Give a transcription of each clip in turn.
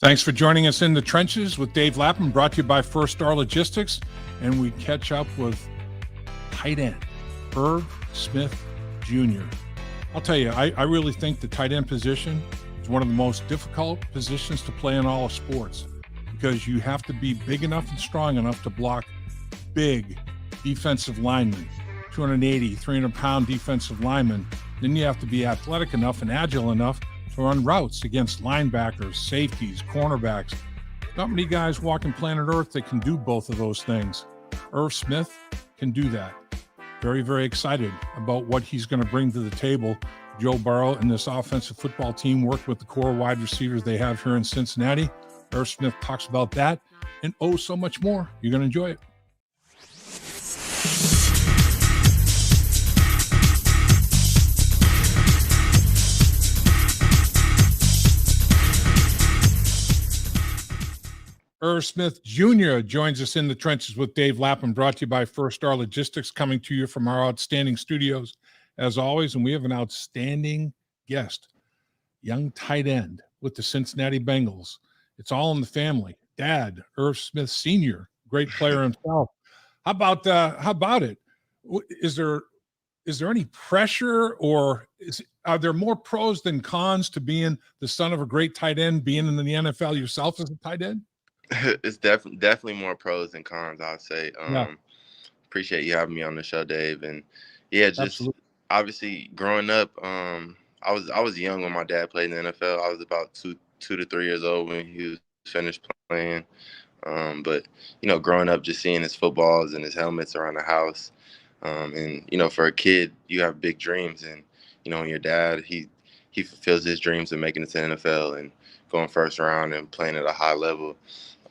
Thanks for joining us in the trenches with Dave Lapham, brought to you by First Star Logistics. And we catch up with tight end, Irv Smith Jr. I'll tell you, I really think the tight end position is one of the most difficult positions to play in all of sports, because you have to be big enough and strong enough to block big defensive linemen, 280, 300-pound defensive linemen. Then you have to be athletic enough and agile enough to run routes against linebackers, safeties, cornerbacks. Not many guys walking planet Earth that can do both of those things. Irv Smith can do that. Very, very excited about what he's going to bring to the table. Joe Burrow and this offensive football team worked with the core wide receivers they have here in Cincinnati. Irv Smith talks about that and so much more. You're going to enjoy it. Irv Smith Jr. joins us in the trenches with Dave Lapham, brought to you by First Star Logistics, coming to you from our outstanding studios, as always. And we have an outstanding guest, young tight end with the Cincinnati Bengals. It's all in the family. Dad, Irv Smith Sr., great player himself. How about it? Is there any pressure, or are there more pros than cons to being the son of a great tight end, being in the NFL yourself as a tight end? It's definitely more pros than cons, I'd say. Appreciate you having me on the show, Dave. And yeah, just Absolutely. Obviously growing up, I was young when my dad played in the NFL. I was about two to 3 years old when he was finished playing. But growing up, just seeing his footballs and his helmets around the house, and for a kid, you have big dreams, and when your dad he fulfills his dreams of making it to the NFL and going first round and playing at a high level.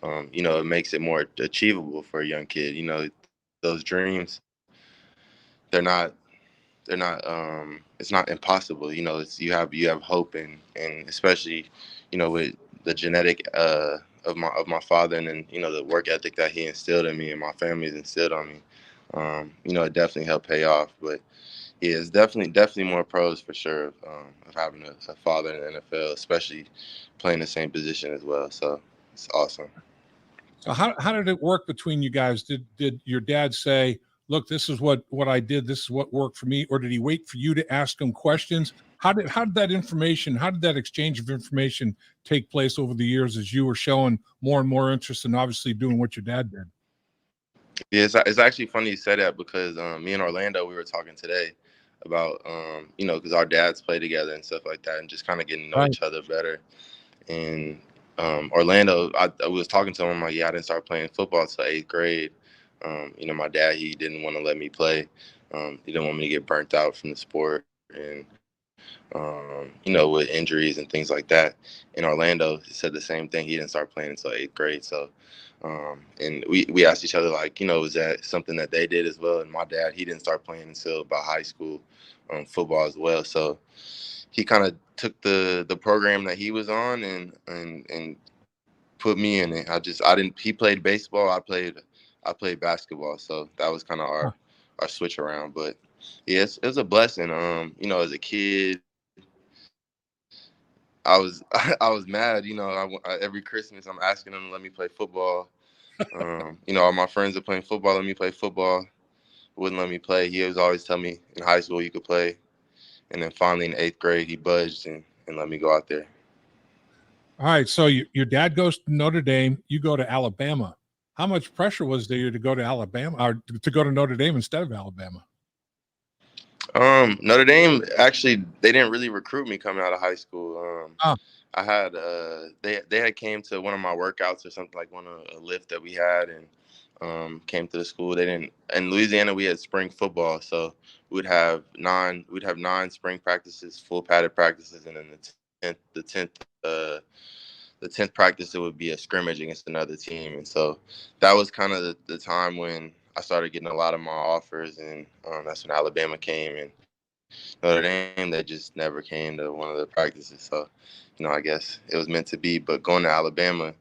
It makes it more achievable for a young kid. Those dreams, they're not, it's not impossible. It's, you have hope, and especially, with the genetic of my father, and then, the work ethic that he instilled in me and my family's instilled on me. It definitely helped pay off. But yeah, it's definitely more pros for sure of having a father in the NFL, especially playing the same position as well. So it's awesome. So how did it work between you guys? Did your dad say, look, this is what I did, this is what worked for me, or did he wait for you to ask him questions? How did that exchange of information take place over the years as you were showing more and more interest in obviously doing what your dad did? Yeah, it's actually funny you said that, because me and Orlando, we were talking today about because our dads play together and stuff like that, and just kind of getting to know Right. each other better. And Orlando, I was talking to him, I'm like, yeah, I didn't start playing football until 8th grade. My dad, he didn't want to let me play. He didn't want me to get burnt out from the sport, and with injuries and things like that. In Orlando, he said the same thing. He didn't start playing until 8th grade. So, and we asked each other, like, was that something that they did as well? And my dad, he didn't start playing until about high school, football as well. So he kind of took the program that he was on and put me in it. I didn't. He played baseball. I played basketball. So that was kind of our switch around. But yeah, it was a blessing. As a kid, I was I was mad. Every Christmas I'm asking him to let me play football. All my friends are playing football. Let me play football. Wouldn't let me play. He was always tell me in high school you could play. And then finally in 8th grade, he budged and let me go out there. All right. So your dad goes to Notre Dame. You go to Alabama. How much pressure was there to go to Alabama, or to go to Notre Dame instead of Alabama? Notre Dame, actually, they didn't really recruit me coming out of high school. I had they had came to one of my workouts or something, like a lift that we had, and came to the school. They didn't. In Louisiana, we had spring football, so we'd have 9 spring practices, full padded practices, and then the 10th practice, it would be a scrimmage against another team. And so that was kind of the time when I started getting a lot of my offers, and that's when Alabama came, and Notre Dame, they just never came to one of the practices. So, I guess it was meant to be. But going to Alabama,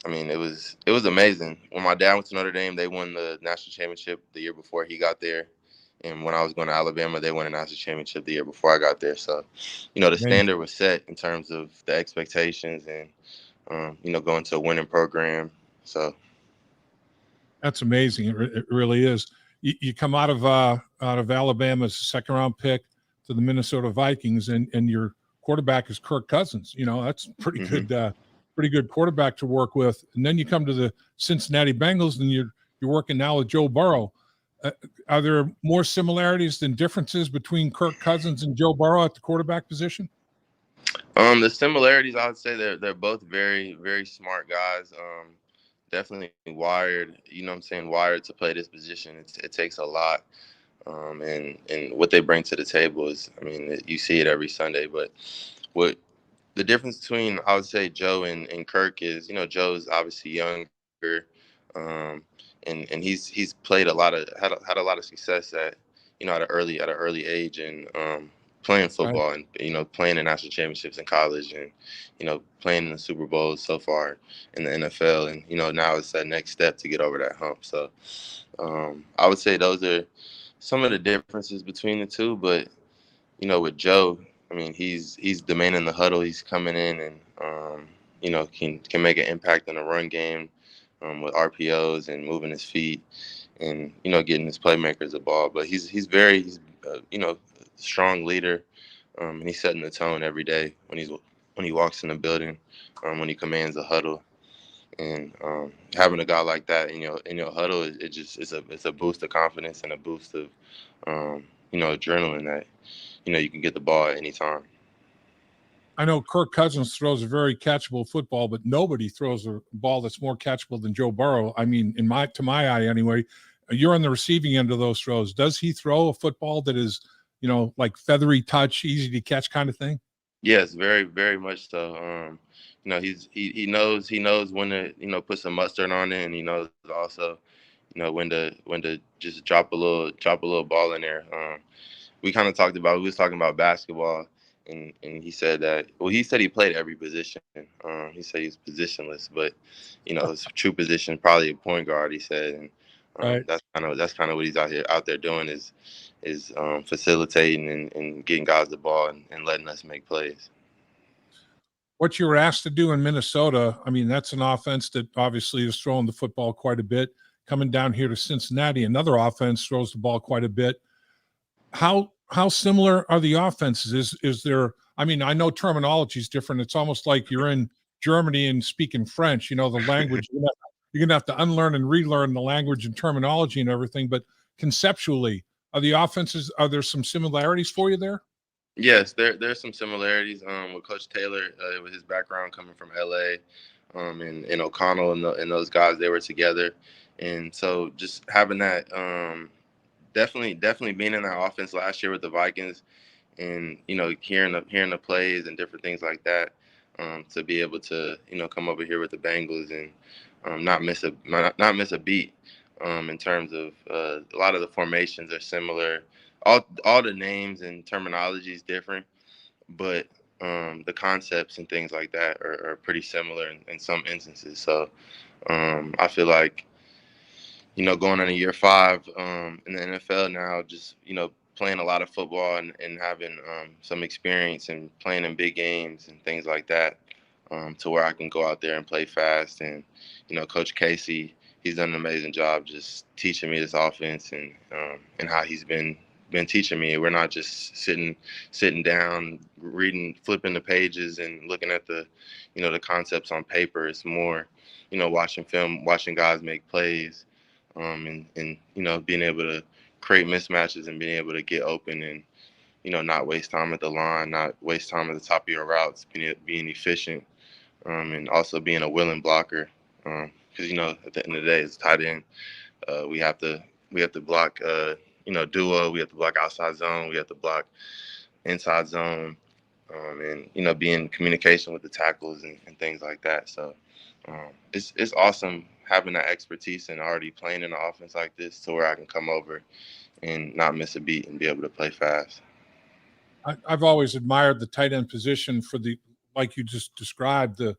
I mean, it was amazing. When my dad went to Notre Dame, they won the national championship the year before he got there. And when I was going to Alabama, they won a national championship the year before I got there. So, the standard was set in terms of the expectations, and going to a winning program. So That's amazing. It really is. You come out of Alabama as a second round pick to the Minnesota Vikings, and your quarterback is Kirk Cousins. That's pretty good quarterback to work with. And then you come to the Cincinnati Bengals, and you're working now with Joe Burrow. Are there more similarities than differences between Kirk Cousins and Joe Burrow at the quarterback position? The similarities, I would say they're both very, very smart guys. Definitely wired, wired to play this position. It takes a lot. And what they bring to the table is, you see it every Sunday. But what the difference between, I would say, Joe and Kirk is, Joe's obviously younger, um, and he's played had a lot of success at an early age, and playing football, Right. and playing in national championships in college, and playing in the Super Bowl so far in the NFL, and now it's that next step to get over that hump. So I would say those are some of the differences between the two. But with Joe, he's the man in the huddle. He's coming in and can make an impact in the run game with RPOs and moving his feet, and getting his playmakers the ball. But he's strong leader, and he's setting the tone every day when he walks in the building, when he commands the huddle. And having a guy like that in your huddle, it's a boost of confidence and a boost of adrenaline that you can get the ball at any time. I know Kirk Cousins throws a very catchable football, but nobody throws a ball that's more catchable than Joe Burrow. To my eye anyway, you're on the receiving end of those throws. Does he throw a football that is, like feathery touch, easy to catch kind of thing? Yes, very, very much so. He knows when to put some mustard on it, and he knows also when to just drop a little ball in there. We was talking about basketball, and he said that, well, he said he played every position. He said he's positionless, but his true position probably a point guard, he said. And Right. that's kind of what he's out there doing is facilitating and getting guys the ball and letting us make plays. What you were asked to do in Minnesota, that's an offense that obviously is throwing the football quite a bit. Coming down here to Cincinnati, another offense throws the ball quite a bit. How similar are the offenses? Is there? I know terminology is different. It's almost like you're in Germany and speaking French. The language. You're gonna have to unlearn and relearn the language and terminology and everything. But conceptually, are there some similarities for you there? Yes, there's some similarities with Coach Taylor, with his background coming from LA, and O'Connell and those guys, they were together. And so just having that, definitely being in that offense last year with the Vikings, and hearing the plays and different things like that, to be able to come over here with the Bengals and not miss a beat, in terms of a lot of the formations are similar. All the names and terminology is different, but the concepts and things like that are pretty similar in some instances. So I feel like going on a year 5 in the NFL now, just playing a lot of football and having some experience and playing in big games and things like that, to where I can go out there and play fast. And Coach Casey, he's done an amazing job just teaching me this offense and how he's been teaching me. We're not just sitting down, reading, flipping the pages and looking at the the concepts on paper. It's more watching film, watching guys make plays, and being able to create mismatches and being able to get open and not waste time at the line, not waste time at the top of your routes, being efficient, and also being a willing blocker, because at the end of the day, as a tight end, we have to block duo, we have to block outside zone, we have to block inside zone, and be in communication with the tackles and things like that. So it's awesome having that expertise and already playing in an offense like this, to where I can come over and not miss a beat and be able to play fast. I've always admired the tight end position for like you just described, the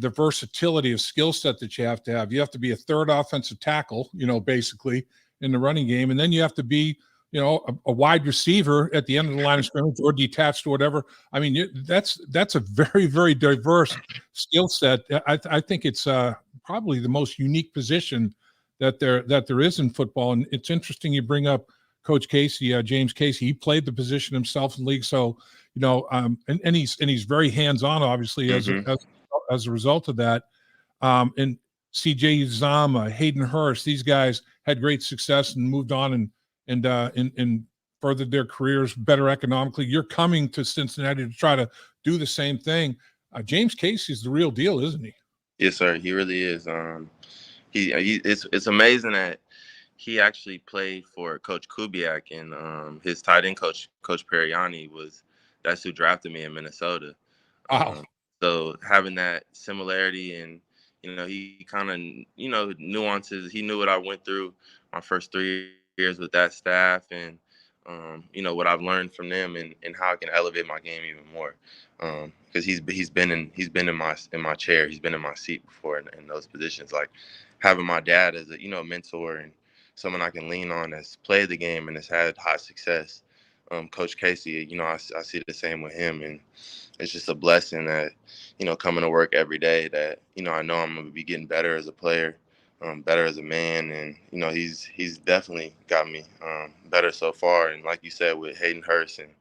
versatility of skill set that you have to have. You have to be a third offensive tackle, basically in the running game. And then you have to be a wide receiver at the end of the line of scrimmage or detached or whatever. I mean, that's a very, very diverse skill set. I think it's probably the most unique position that there is in football. And it's interesting you bring up Coach Casey, James Casey. He played the position himself in the league, so and he's very hands on, obviously, as a result of that. And C.J. Uzama, Hayden Hurst, these guys had great success and moved on and furthered their careers better economically. You're coming to Cincinnati to try to do the same thing. James Casey's the real deal, isn't he? Yes, sir. He really is. It's amazing that he actually played for Coach Kubiak, and his tight end coach, Coach Periani, that's who drafted me in Minnesota. Wow. So having that similarity, and he kind of nuances. He knew what I went through my first 3 years with that staff, and what I've learned from them, and how I can elevate my game even more. Because he's been in my chair, he's been in my seat before in those positions. Like having my dad as a mentor and someone I can lean on that's played the game and has had high success. Coach Casey, I see the same with him, and it's just a blessing that coming to work every day that I know I'm gonna be getting better as a player, better as a man, and he's definitely got me better so far. And like you said, with Hayden Hurst and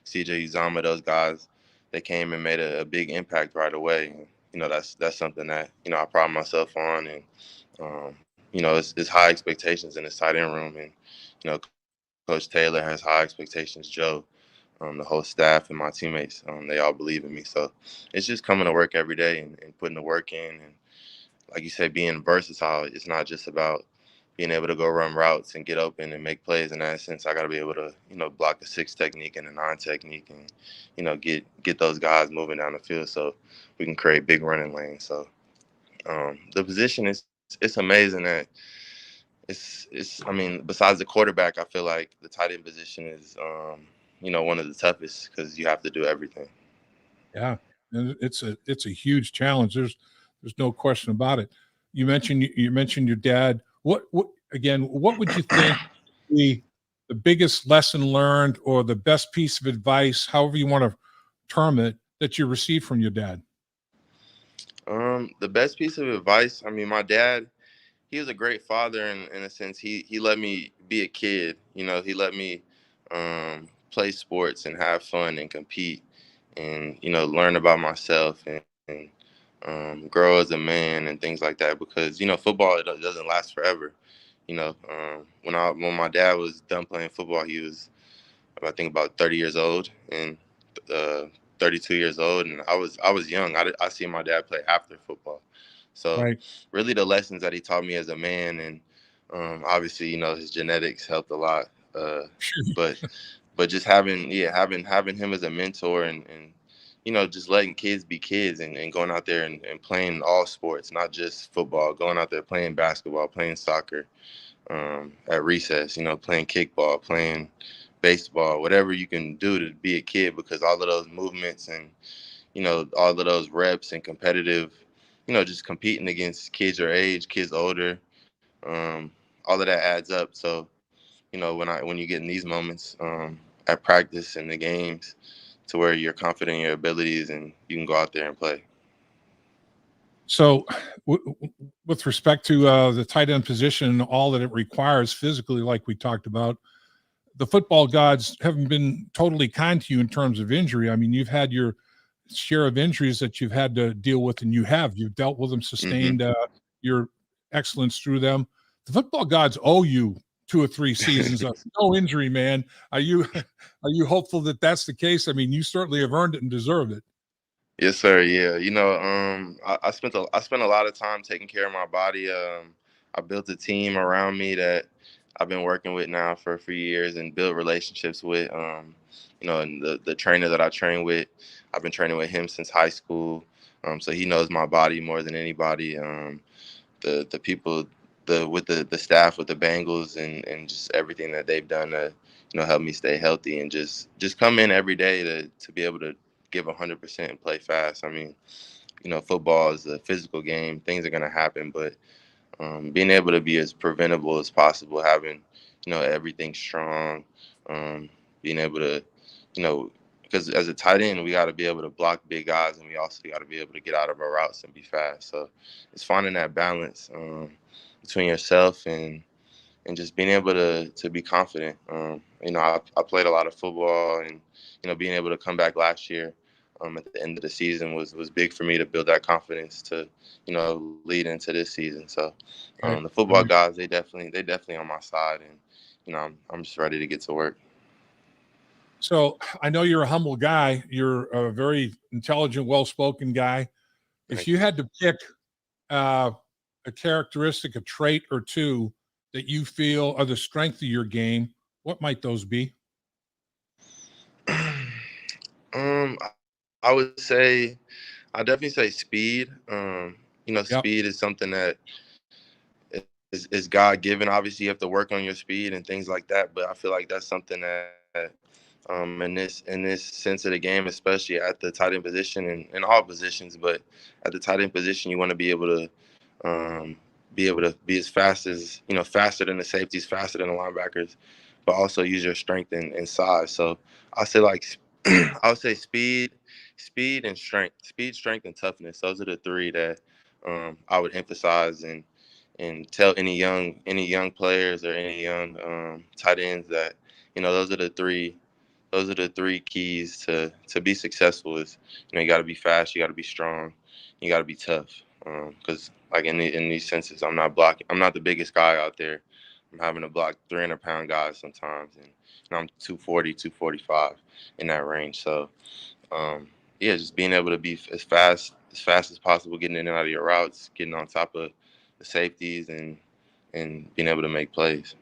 CJ Uzama, those guys, they came and made a big impact right away. And, that's something that I pride myself on, and it's high expectations in this tight end room, and Coach Taylor has high expectations. Joe, the whole staff and my teammates, they all believe in me. So it's just coming to work every day and putting the work in. And like you said, being versatile, it's not just about being able to go run routes and get open and make plays. In that sense, I got to be able to, block a 6 technique and a 9 technique, and, get those guys moving down the field so we can create big running lanes. So the position it's amazing that I mean, besides the quarterback, I feel like the tight end position is, one of the toughest because you have to do everything. Yeah, and it's a huge challenge. There's no question about it. You mentioned your dad. What would you think the biggest lesson learned or the best piece of advice, however you want to term it, that you received from your dad? The best piece of advice, I mean, my dad, he was a great father in a sense. He let me be a kid. He let me play sports and have fun and compete and learn about myself and grow as a man and things like that. Because football, it doesn't last forever. When my dad was done playing football, he was, I think, about 30 years old, and 32 years old, and I was young. I see my dad play after football. So Right. really the lessons that he taught me as a man, and obviously, his genetics helped a lot. But just having him as a mentor, and just letting kids be kids, and going out there and playing all sports, not just football, going out there playing basketball, playing soccer, at recess, playing kickball, playing baseball, whatever you can do to be a kid, because all of those movements and all of those reps and competitive, just competing against kids your age, kids older, all of that adds up. So when you get in these moments at practice and the games, to where you're confident in your abilities and you can go out there and play. So, with respect to the tight end position and all that it requires physically, like we talked about, the football gods haven't been totally kind to you in terms of injury. I mean, you've had your share of injuries that you've had to deal with, and you've dealt with them, sustained your excellence through them. The football gods owe you 2 or 3 seasons of no injury, man. Are you hopeful that that's the case? I mean, you certainly have earned it and deserve it. Yes, sir. Yeah, I spent a lot of time taking care of my body. I built a team around me that I've been working with now for a few years and built relationships with. And the trainer that I train with, I've been training with him since high school. So he knows my body more than anybody. The people, the staff with the Bengals, and just everything that they've done to help me stay healthy and just come in every day to be able to give 100% and play fast. I mean, football is a physical game. Things are going to happen, but being able to be as preventable as possible, having, everything strong, being able to, because as a tight end, we got to be able to block big guys, and we also got to be able to get out of our routes and be fast. So it's finding that balance between yourself and just being able to be confident. I played a lot of football, and being able to come back last year at the end of the season was big for me to build that confidence to lead into this season. So Right. the football guys, they definitely on my side, and I'm just ready to get to work. So I know you're a humble guy. You're a very intelligent, well-spoken guy. If Thank you you. had to pick a characteristic, a trait or two that you feel are the strength of your game, what might those be? um, I would say I definitely say speed. Yep. Speed is something that is God given. Obviously, you have to work on your speed and things like that. But I feel like that's something that in this sense of the game, especially at the tight end position and in all positions, but at the tight end position, you want to be able to be as fast as faster than the safeties, faster than the linebackers, but also use your strength and size. So I say like I would say speed and strength, speed, strength, and toughness. Those are the three that I would emphasize and tell any young players or any young tight ends that those are the three keys to be successful. Is you got to be fast, you got to be strong, you got to be tough. Because like in these senses, I'm not the biggest guy out there. I'm having to block 300-pound guys sometimes, and I'm 240, 245 in that range. So yeah, just being able to be as fast as possible, getting in and out of your routes, getting on top of the safeties, and being able to make plays.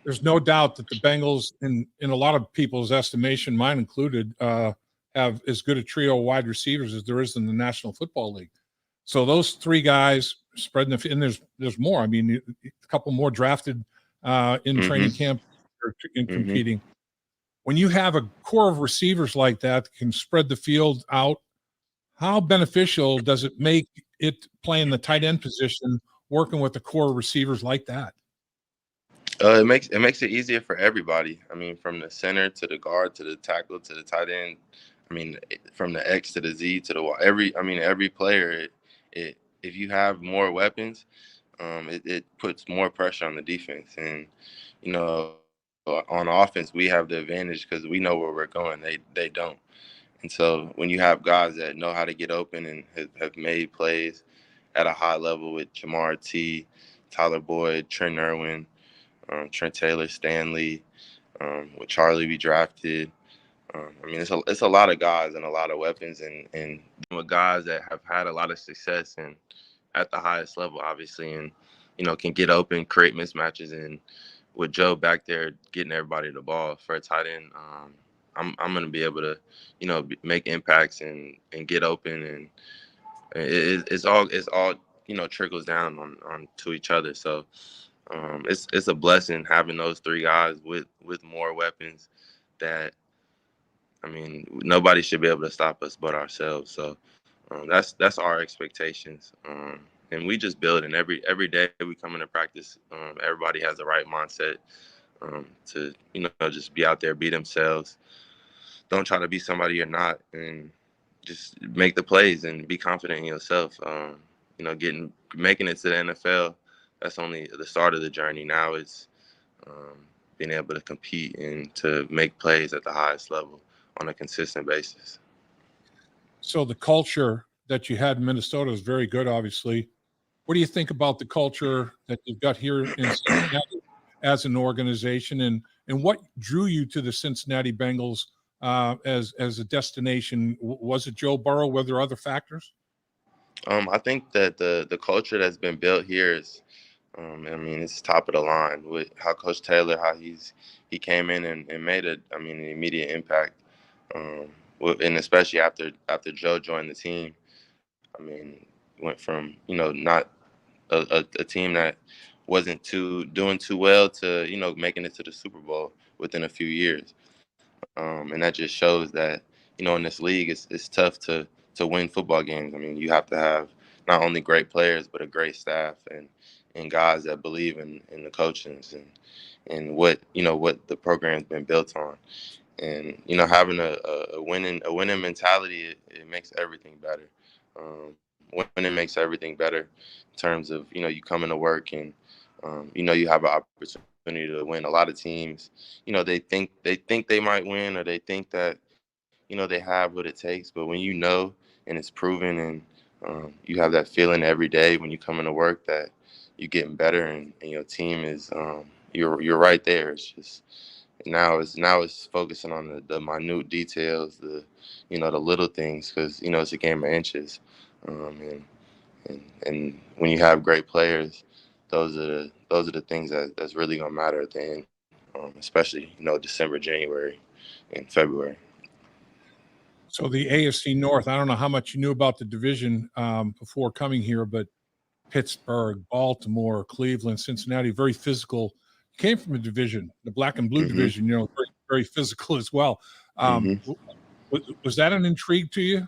There's no doubt that the Bengals, in a lot of people's estimation, mine included, have as good a trio of wide receivers as there is in the National Football League. So those three guys spreading the, and there's more. I mean, a couple more drafted in training Mhm. camp or in Mhm. competing. When you have a core of receivers like that can spread the field out, how beneficial does it make it playing the tight end position, working with the core receivers like that? It makes it easier for everybody. I mean, from the center to the guard to the tackle to the tight end. I mean, from the X to the Z to the Y. Every player. If you have more weapons, it puts more pressure on the defense. And you know, on offense, we have the advantage because we know where we're going. They don't. And so when you have guys that know how to get open and have made plays at a high level with Jamar T, Tyler Boyd, Trent Irwin, Trent Taylor, Stanley, with Charlie we drafted. It's a lot of guys and a lot of weapons, and with guys that have had a lot of success and at the highest level, obviously, and can get open, create mismatches, and with Joe back there getting everybody the ball for a tight end, I'm gonna be able to make impacts and get open, and it's all trickles down on to each other. So it's a blessing having those three guys with more weapons that nobody should be able to stop us but ourselves. So that's our expectations, and we just build. And every day we come into practice, everybody has the right mindset to just be out there, be themselves. Don't try to be somebody you're not, and just make the plays and be confident in yourself. Making it to the NFL, that's only the start of the journey. Now it's being able to compete and to make plays at the highest level on a consistent basis. So the culture that you had in Minnesota is very good, obviously. What do you think about the culture that you've got here in Cincinnati as an organization, and what drew you to the Cincinnati Bengals as a destination? Was it Joe Burrow? Were there other factors? I think that the culture that's been built here is, it's top of the line with how Coach Taylor, how he came in and made an immediate impact, and especially after Joe joined the team. I mean, went from not a team that wasn't doing too well to making it to the Super Bowl within a few years, and that just shows that in this league it's tough to win football games. I mean, you have to have not only great players but a great staff, and guys that believe in the coachings and what what the program's been built on. And having a winning mentality, it makes everything better. Winning makes everything better in terms of you coming to work and you have an opportunity to win. A lot of teams, they think they might win, or they think that they have what it takes. But when and it's proven, and you have that feeling every day when you come into work that you're getting better, and your team is you're right there. It's just now it's focusing on the minute details, the little things, because it's a game of inches, and when you have great players, those are the things that's really gonna matter at the end, especially December, January, and February. So the AFC North, I don't know how much you knew about the division before coming here, but Pittsburgh, Baltimore, Cleveland, Cincinnati, very physical. Came from a division, the black and blue Mm-hmm. division, very, very physical as well. Mm-hmm. Was that an intrigue to you?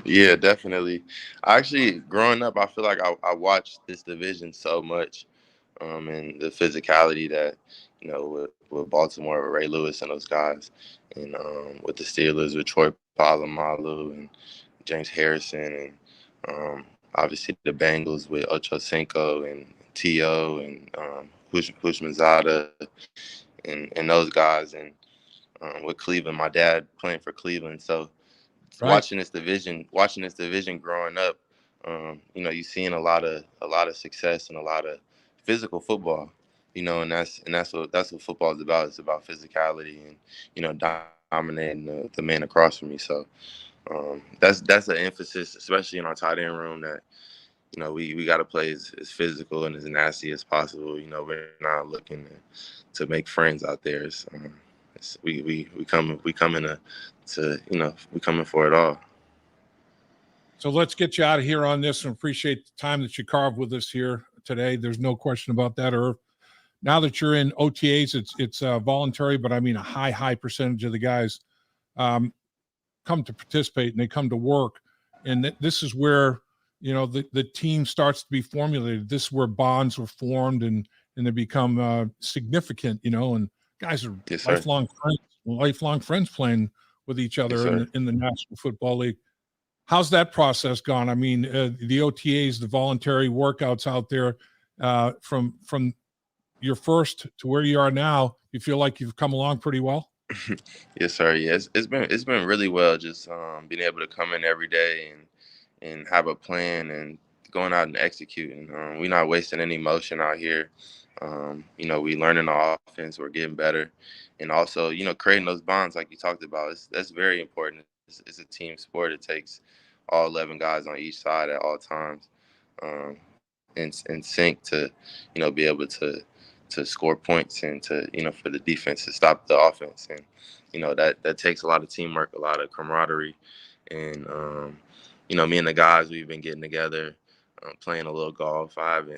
Yeah, definitely. Actually, growing up, I feel like I watched this division so much, and the physicality that with Baltimore, with Ray Lewis and those guys, and with the Steelers with Troy Polamalu and James Harrison, and obviously the Bengals with Ochocinco and T.O. and Hushmanzada and those guys, and with Cleveland, my dad playing for Cleveland, so Right. watching this division growing up, you seeing a lot of success and a lot of physical football, and that's what football is about. It's about physicality and dominating the man across from me. So that's an emphasis, especially in our tight end room, that we got to play as physical and as nasty as possible. We're not looking to make friends out there. We coming we coming for it all. So let's get you out of here on this, and appreciate the time that you carved with us here today. There's no question about that, Irv. Now that you're in OTAs, it's voluntary, but I mean a high percentage of the guys come to participate, and they come to work, and this is where the team starts to be formulated. This is where bonds are formed, and they become significant. And guys are Yes, lifelong friends playing with each other Yes, in the National Football League. How's that process gone? I mean, the OTAs, the voluntary workouts out there, from your first to where you are now, you feel like you've come along pretty well? Yes, sir. Yes, it's been really well. Just being able to come in every day and have a plan and going out and executing. We're not wasting any motion out here. We learning the offense. We're getting better, and also creating those bonds like you talked about. That's very important. It's a team sport. It takes all 11 guys on each side at all times, in sync to be able to score points, and to for the defense to stop the offense. And that takes a lot of teamwork, a lot of camaraderie. And me and the guys, we've been getting together, playing a little golf.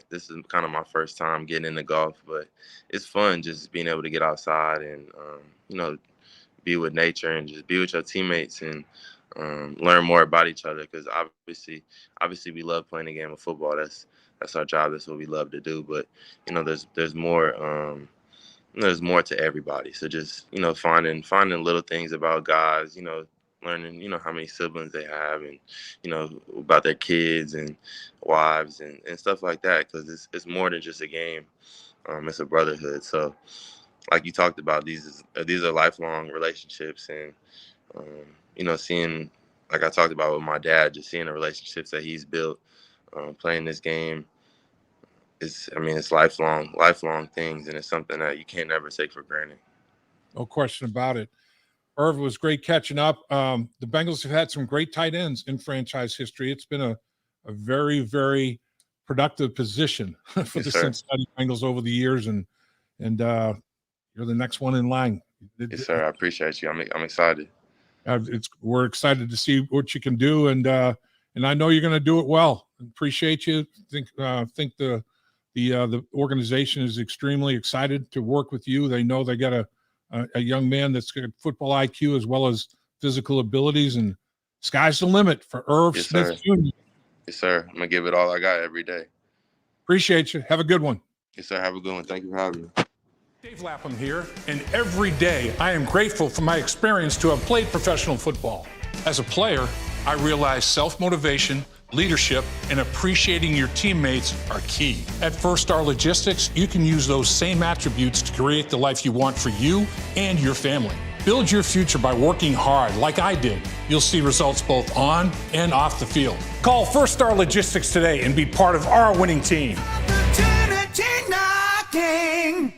This is kind of my first time getting into golf, but it's fun just being able to get outside and be with nature and just be with your teammates, and learn more about each other, because obviously we love playing the game of football. That's our job. That's what we love to do. But there's more. There's more to everybody. So just finding little things about guys. Learning how many siblings they have, and about their kids and wives and stuff like that. Because it's more than just a game. It's a brotherhood. So like you talked about, these are lifelong relationships, and seeing, like I talked about with my dad, just seeing the relationships that he's built, playing this game. It's lifelong things, and it's something that you can't ever take for granted. No question about it. Irv, it was great catching up. The Bengals have had some great tight ends in franchise history. It's been a very, very productive position for Yes, the sir. Cincinnati Bengals over the years, and you're the next one in line. Yes, sir. I appreciate you. I'm excited. We're excited to see what you can do, and I know you're going to do it well. Appreciate you. Think the organization is extremely excited to work with you. They know they got a young man that's got football IQ as well as physical abilities, and sky's the limit for Irv Yes, Smith sir. Jr. Yes, sir. I'm gonna give it all I got every day. Appreciate you. Have a good one. Yes, sir. Have a good one. Thank you for having me. Dave Lapham here, and every day I am grateful for my experience to have played professional football. As a player, I realize self-motivation, leadership, and appreciating your teammates are key. At First Star Logistics, you can use those same attributes to create the life you want for you and your family. Build your future by working hard like I did. You'll see results both on and off the field. Call First Star Logistics today and be part of our winning team. Opportunity knocking.